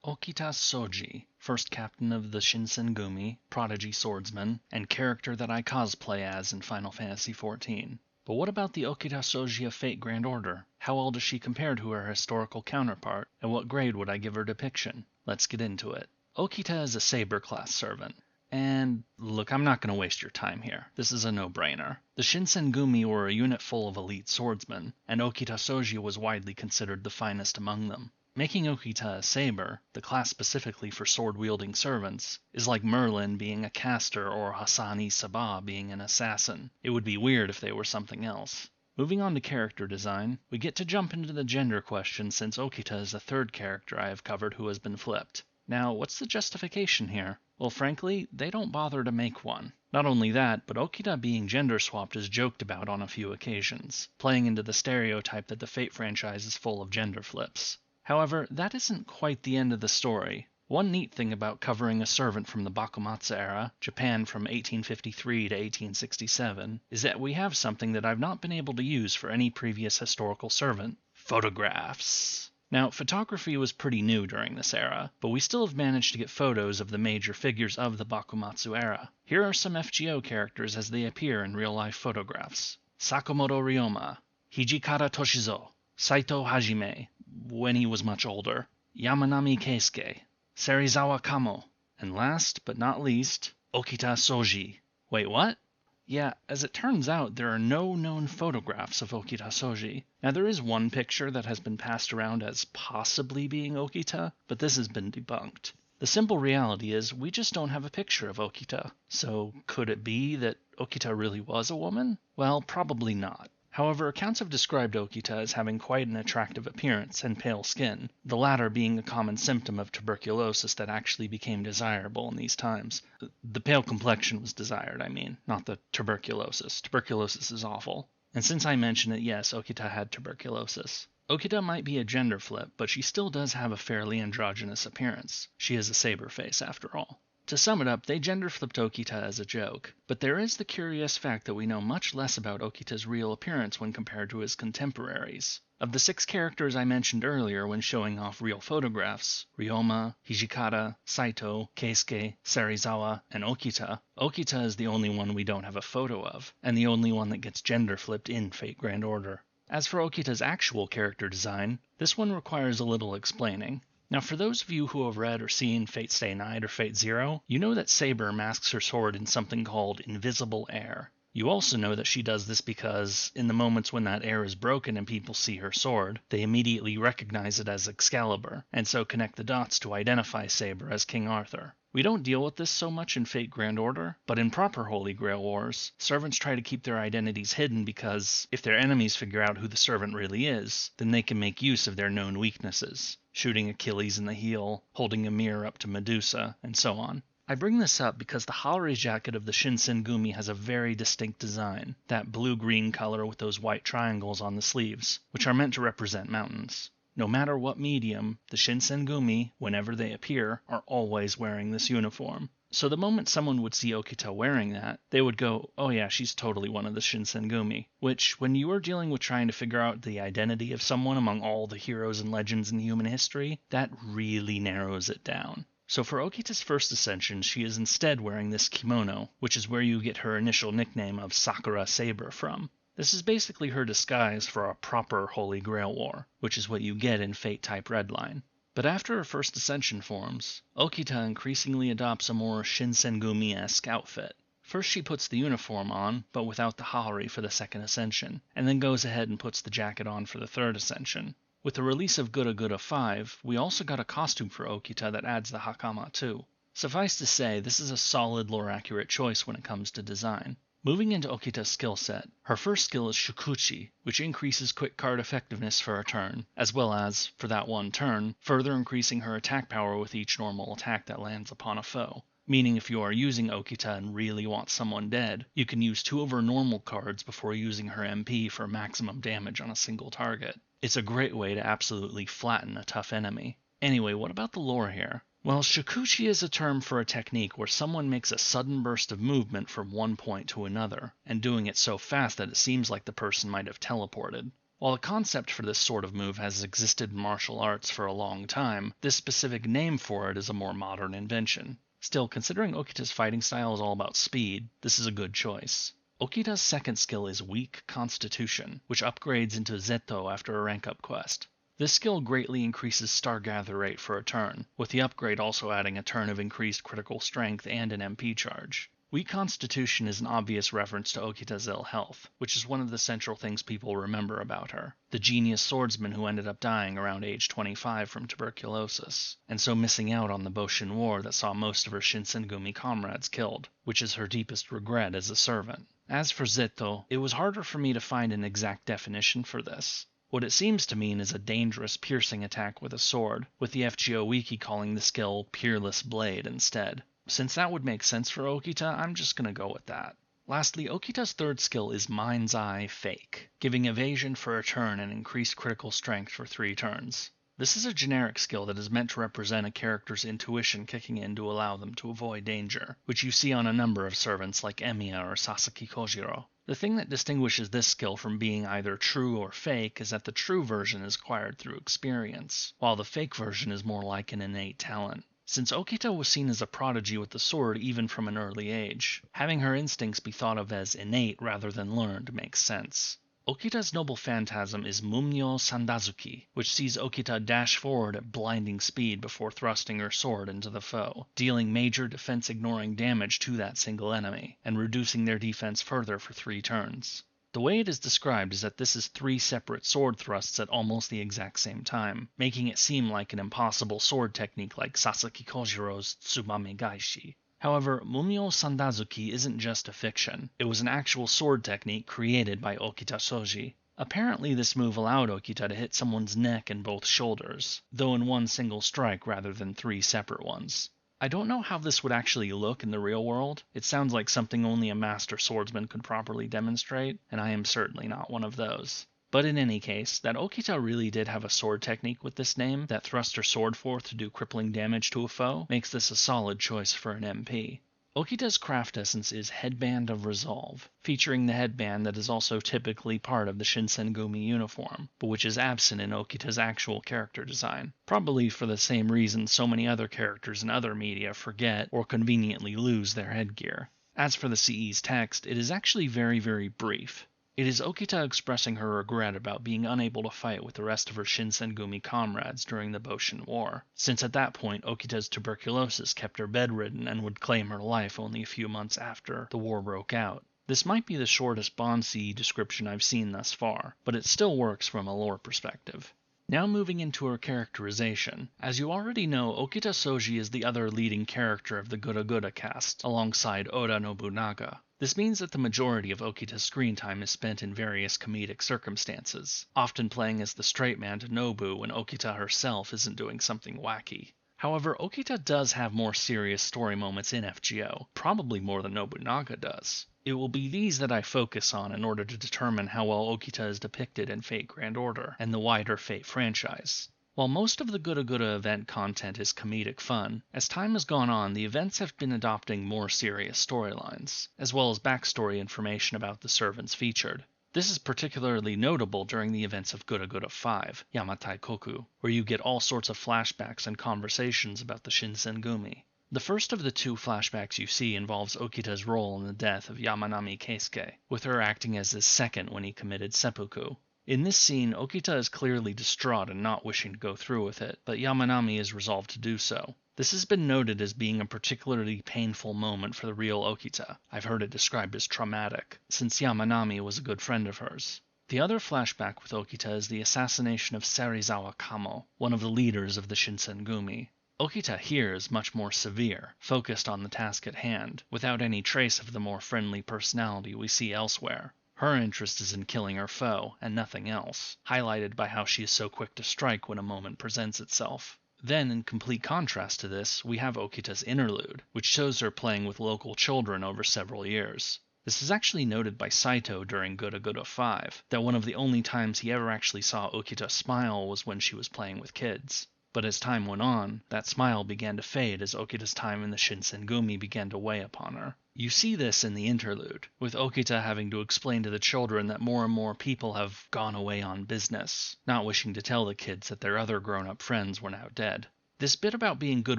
Okita Souji, first captain of the Shinsengumi, prodigy swordsman, and character that I cosplay as in Final Fantasy XIV. But what about the Okita Souji of Fate Grand Order? How well does she compare to her historical counterpart, and what grade would I give her depiction? Let's get into it. Okita is a Saber-class servant. And look, I'm not going to waste your time here. This is a no-brainer. The Shinsengumi were a unit full of elite swordsmen, and Okita Souji was widely considered the finest among them. Making Okita a saber, the class specifically for sword-wielding servants, is like Merlin being a caster or Hassan-i-Sabah being an assassin. It would be weird if they were something else. Moving on to character design, we get to jump into the gender question since Okita is the third character I have covered who has been flipped. Now, what's the justification here? Well, frankly, they don't bother to make one. Not only that, but Okita being gender-swapped is joked about on a few occasions, playing into the stereotype that the Fate franchise is full of gender flips. However, that isn't quite the end of the story. One neat thing about covering a servant from the Bakumatsu era, Japan from 1853 to 1867, is that we have something that I've not been able to use for any previous historical servant: photographs. Now, photography was pretty new during this era, but we still have managed to get photos of the major figures of the Bakumatsu era. Here are some FGO characters as they appear in real-life photographs. Sakamoto Ryoma, Hijikata Toshizo, Saito Hajime, when he was much older, Yamanami Keisuke, Serizawa Kamo, and last but not least, Okita Souji. Wait, what? Yeah, as it turns out, there are no known photographs of Okita Souji. Now, there is one picture that has been passed around as possibly being Okita, but this has been debunked. The simple reality is, we just don't have a picture of Okita. So, could it be that Okita really was a woman? Well, probably not. However, accounts have described Okita as having quite an attractive appearance and pale skin, the latter being a common symptom of tuberculosis that actually became desirable in these times. The pale complexion was desired, I mean, not the tuberculosis. Tuberculosis is awful. And since I mentioned it, yes, Okita had tuberculosis. Okita might be a gender flip, but she still does have a fairly androgynous appearance. She is a saber face, after all. To sum it up, they gender-flipped Okita as a joke, but there is the curious fact that we know much less about Okita's real appearance when compared to his contemporaries. Of the 6 characters I mentioned earlier when showing off real photographs, Ryoma, Hijikata, Saito, Keisuke, Serizawa, and Okita, Okita is the only one we don't have a photo of, and the only one that gets gender-flipped in Fate Grand Order. As for Okita's actual character design, this one requires a little explaining. Now, for those of you who have read or seen Fate Stay Night or Fate Zero, you know that Saber masks her sword in something called invisible air. You also know that she does this because, in the moments when that air is broken and people see her sword, they immediately recognize it as Excalibur, and so connect the dots to identify Saber as King Arthur. We don't deal with this so much in Fate Grand Order, but in proper Holy Grail Wars, servants try to keep their identities hidden because, if their enemies figure out who the servant really is, then they can make use of their known weaknesses, shooting Achilles in the heel, holding a mirror up to Medusa, and so on. I bring this up because the Halari jacket of the Shinsengumi has a very distinct design, that blue-green color with those white triangles on the sleeves, which are meant to represent mountains. No matter what medium, the Shinsengumi, whenever they appear, are always wearing this uniform. So the moment someone would see Okita wearing that, they would go, oh yeah, she's totally one of the Shinsengumi. Which, when you are dealing with trying to figure out the identity of someone among all the heroes and legends in human history, that really narrows it down. So for Okita's first ascension, she is instead wearing this kimono, which is where you get her initial nickname of Sakura Saber from. This is basically her disguise for a proper Holy Grail War, which is what you get in Fate-type Redline. But after her first ascension forms, Okita increasingly adopts a more Shinsengumi-esque outfit. First she puts the uniform on, but without the Halari for the second ascension, and then goes ahead and puts the jacket on for the third ascension. With the release of Gura Gura 5, we also got a costume for Okita that adds the Hakama too. Suffice to say, this is a solid lore-accurate choice when it comes to design. Moving into Okita's skill set, her first skill is Shukuchi, which increases quick card effectiveness for a turn, as well as, for that one turn, further increasing her attack power with each normal attack that lands upon a foe. Meaning if you are using Okita and really want someone dead, you can use 2 of her normal cards before using her MP for maximum damage on a single target. It's a great way to absolutely flatten a tough enemy. Anyway, what about the lore here? Well, Shukuchi is a term for a technique where someone makes a sudden burst of movement from one point to another, and doing it so fast that it seems like the person might have teleported. While the concept for this sort of move has existed in martial arts for a long time, this specific name for it is a more modern invention. Still, considering Okita's fighting style is all about speed, this is a good choice. Okita's second skill is Weak Constitution, which upgrades into Zetto after a rank-up quest. This skill greatly increases star gather rate for a turn, with the upgrade also adding a turn of increased critical strength and an MP charge. Weak Constitution is an obvious reference to Okita's ill health, which is one of the central things people remember about her. The genius swordsman who ended up dying around age 25 from tuberculosis, and so missing out on the Boshin War that saw most of her Shinsengumi comrades killed, which is her deepest regret as a servant. As for Zetto, it was harder for me to find an exact definition for this. What it seems to mean is a dangerous piercing attack with a sword, with the FGO wiki calling the skill Peerless Blade instead. Since that would make sense for Okita, I'm just gonna go with that. Lastly, Okita's third skill is Mind's Eye Fake, giving evasion for a turn and increased critical strength for 3 turns. This is a generic skill that is meant to represent a character's intuition kicking in to allow them to avoid danger, which you see on a number of servants like Emiya or Sasaki Kojiro. The thing that distinguishes this skill from being either true or fake is that the true version is acquired through experience, while the fake version is more like an innate talent. Since Okita was seen as a prodigy with the sword even from an early age, having her instincts be thought of as innate rather than learned makes sense. Okita's noble phantasm is Mumyo Sandazuki, which sees Okita dash forward at blinding speed before thrusting her sword into the foe, dealing major defense-ignoring damage to that single enemy, and reducing their defense further for 3 turns. The way it is described is that this is 3 separate sword thrusts at almost the exact same time, making it seem like an impossible sword technique like Sasaki Kojiro's Tsubame Gaishi. However, Mumyo Sandazuki isn't just a fiction. It was an actual sword technique created by Okita Souji. Apparently this move allowed Okita to hit someone's neck and both shoulders, though in one single strike rather than 3 separate ones. I don't know how this would actually look in the real world. It sounds like something only a master swordsman could properly demonstrate, and I am certainly not one of those. But in any case, that Okita really did have a sword technique with this name that thrust her sword forth to do crippling damage to a foe makes this a solid choice for an MP. Okita's craft essence is Headband of Resolve, featuring the headband that is also typically part of the Shinsengumi uniform, but which is absent in Okita's actual character design, probably for the same reason so many other characters in other media forget or conveniently lose their headgear. As for the CE's text, it is actually very brief. It is Okita expressing her regret about being unable to fight with the rest of her Shinsengumi comrades during the Boshin War, since at that point Okita's tuberculosis kept her bedridden and would claim her life only a few months after the war broke out. This might be the shortest Bond CE description I've seen thus far, but it still works from a lore perspective. Now moving into her characterization. As you already know, Okita Souji is the other leading character of the Gura cast, alongside Oda Nobunaga. This means that the majority of Okita's screen time is spent in various comedic circumstances, often playing as the straight man to Nobu when Okita herself isn't doing something wacky. However, Okita does have more serious story moments in FGO, probably more than Nobunaga does. It will be these that I focus on in order to determine how well Okita is depicted in Fate Grand Order and the wider Fate franchise. While most of the Gura event content is comedic fun, as time has gone on, the events have been adopting more serious storylines, as well as backstory information about the servants featured. This is particularly notable during the events of Gura 5, Yamatai Koku, where you get all sorts of flashbacks and conversations about the Shinsengumi. The first of the 2 flashbacks you see involves Okita's role in the death of Yamanami Keisuke, with her acting as his second when he committed seppuku. In this scene, Okita is clearly distraught and not wishing to go through with it, but Yamanami is resolved to do so. This has been noted as being a particularly painful moment for the real Okita. I've heard it described as traumatic, since Yamanami was a good friend of hers. The other flashback with Okita is the assassination of Serizawa Kamo, one of the leaders of the Shinsengumi. Okita here is much more severe, focused on the task at hand, without any trace of the more friendly personality we see elsewhere. Her interest is in killing her foe, and nothing else, highlighted by how she is so quick to strike when a moment presents itself. Then, in complete contrast to this, we have Okita's interlude, which shows her playing with local children over several years. This is actually noted by Saito during Gura 5, that one of the only times he ever actually saw Okita smile was when she was playing with kids. But as time went on, that smile began to fade as Okita's time in the Shinsengumi began to weigh upon her. You see this in the interlude, with Okita having to explain to the children that more and more people have gone away on business, not wishing to tell the kids that their other grown-up friends were now dead. This bit about being good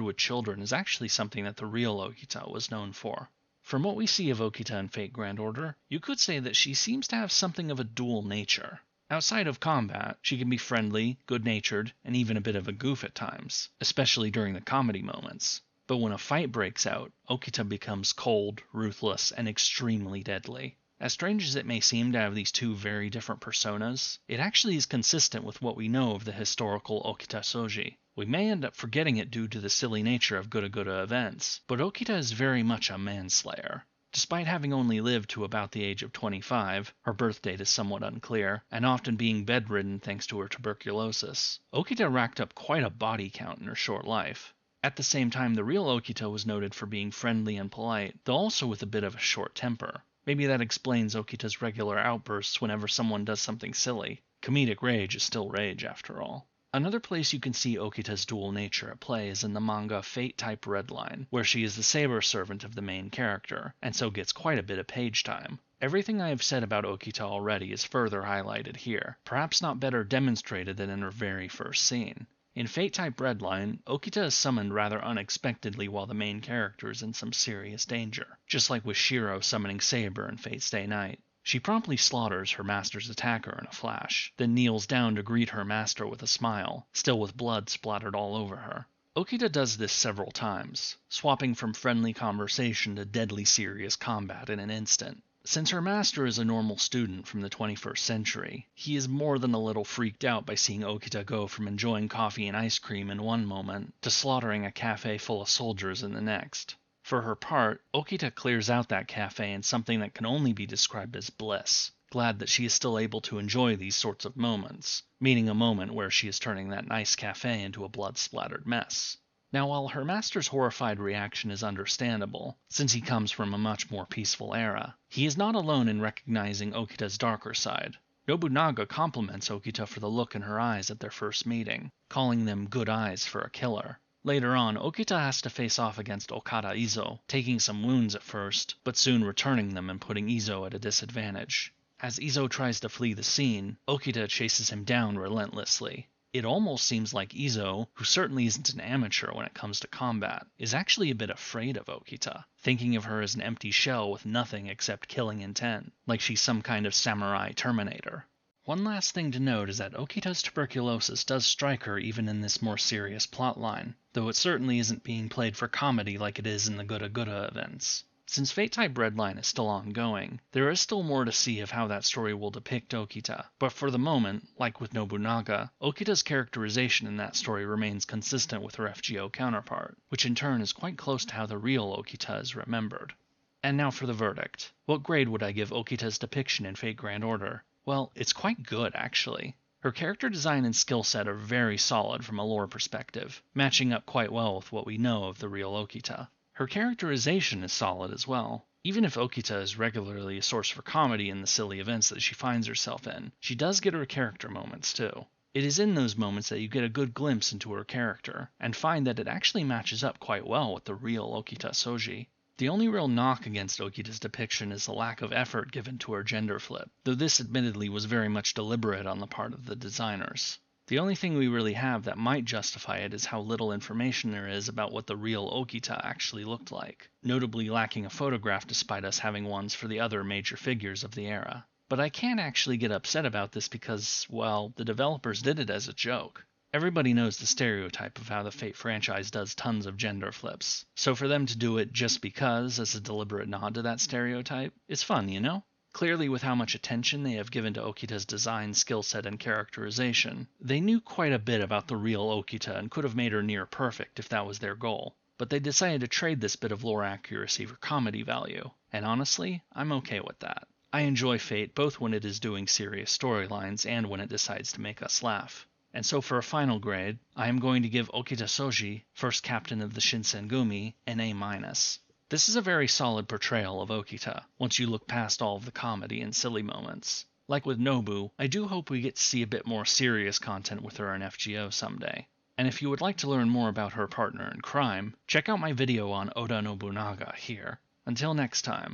with children is actually something that the real Okita was known for. From what we see of Okita in Fate Grand Order, you could say that she seems to have something of a dual nature. Outside of combat, she can be friendly, good-natured, and even a bit of a goof at times, especially during the comedy moments. But when a fight breaks out, Okita becomes cold, ruthless, and extremely deadly. As strange as it may seem to have these two very different personas, it actually is consistent with what we know of the historical Okita Souji. We may end up forgetting it due to the silly nature of Gura events, but Okita is very much a manslayer. Despite having only lived to about the age of 25, her birth date is somewhat unclear, and often being bedridden thanks to her tuberculosis, Okita racked up quite a body count in her short life. At the same time, the real Okita was noted for being friendly and polite, though also with a bit of a short temper. Maybe that explains Okita's regular outbursts whenever someone does something silly. Comedic rage is still rage, after all. Another place you can see Okita's dual nature at play is in the manga Fate-type Redline, where she is the saber servant of the main character, and so gets quite a bit of page time. Everything I have said about Okita already is further highlighted here, perhaps not better demonstrated than in her very first scene. In Fate-type Redline, Okita is summoned rather unexpectedly while the main character is in some serious danger, just like with Shiro summoning Saber in Fate Stay Night. She promptly slaughters her master's attacker in a flash, then kneels down to greet her master with a smile, still with blood splattered all over her. Okita does this several times, swapping from friendly conversation to deadly serious combat in an instant. Since her master is a normal student from the 21st century, he is more than a little freaked out by seeing Okita go from enjoying coffee and ice cream in one moment to slaughtering a cafe full of soldiers in the next. For her part, Okita clears out that cafe in something that can only be described as bliss, glad that she is still able to enjoy these sorts of moments, meaning a moment where she is turning that nice cafe into a blood-splattered mess. Now, while her master's horrified reaction is understandable, since he comes from a much more peaceful era, he is not alone in recognizing Okita's darker side. Nobunaga compliments Okita for the look in her eyes at their first meeting, calling them good eyes for a killer. Later on, Okita has to face off against Okada Izo, taking some wounds at first, but soon returning them and putting Izo at a disadvantage. As Izo tries to flee the scene, Okita chases him down relentlessly. It almost seems like Izo, who certainly isn't an amateur when it comes to combat, is actually a bit afraid of Okita, thinking of her as an empty shell with nothing except killing intent, like she's some kind of samurai Terminator. One last thing to note is that Okita's tuberculosis does strike her even in this more serious plotline, though it certainly isn't being played for comedy like it is in the Gura events. Since Fate-type Redline is still ongoing, there is still more to see of how that story will depict Okita, but for the moment, like with Nobunaga, Okita's characterization in that story remains consistent with her FGO counterpart, which in turn is quite close to how the real Okita is remembered. And now for the verdict. What grade would I give Okita's depiction in Fate Grand Order? Well, it's quite good, actually. Her character design and skill set are very solid from a lore perspective, matching up quite well with what we know of the real Okita. Her characterization is solid as well. Even if Okita is regularly a source for comedy in the silly events that she finds herself in, she does get her character moments too. It is in those moments that you get a good glimpse into her character, and find that it actually matches up quite well with the real Okita Souji. The only real knock against Okita's depiction is the lack of effort given to her gender flip, though this admittedly was very much deliberate on the part of the designers. The only thing we really have that might justify it is how little information there is about what the real Okita actually looked like, notably lacking a photograph despite us having ones for the other major figures of the era. But I can't actually get upset about this because, well, the developers did it as a joke. Everybody knows the stereotype of how the Fate franchise does tons of gender flips, so for them to do it just because, as a deliberate nod to that stereotype, it's fun, you know? Clearly, with how much attention they have given to Okita's design, skill set, and characterization, they knew quite a bit about the real Okita and could have made her near perfect if that was their goal. But they decided to trade this bit of lore accuracy for comedy value, and honestly, I'm okay with that. I enjoy Fate both when it is doing serious storylines and when it decides to make us laugh. And so for a final grade, I am going to give Okita Souji, first captain of the Shinsengumi, an A-. This is a very solid portrayal of Okita, once you look past all of the comedy and silly moments. Like with Nobu, I do hope we get to see a bit more serious content with her in FGO someday. And if you would like to learn more about her partner in crime, check out my video on Oda Nobunaga here. Until next time.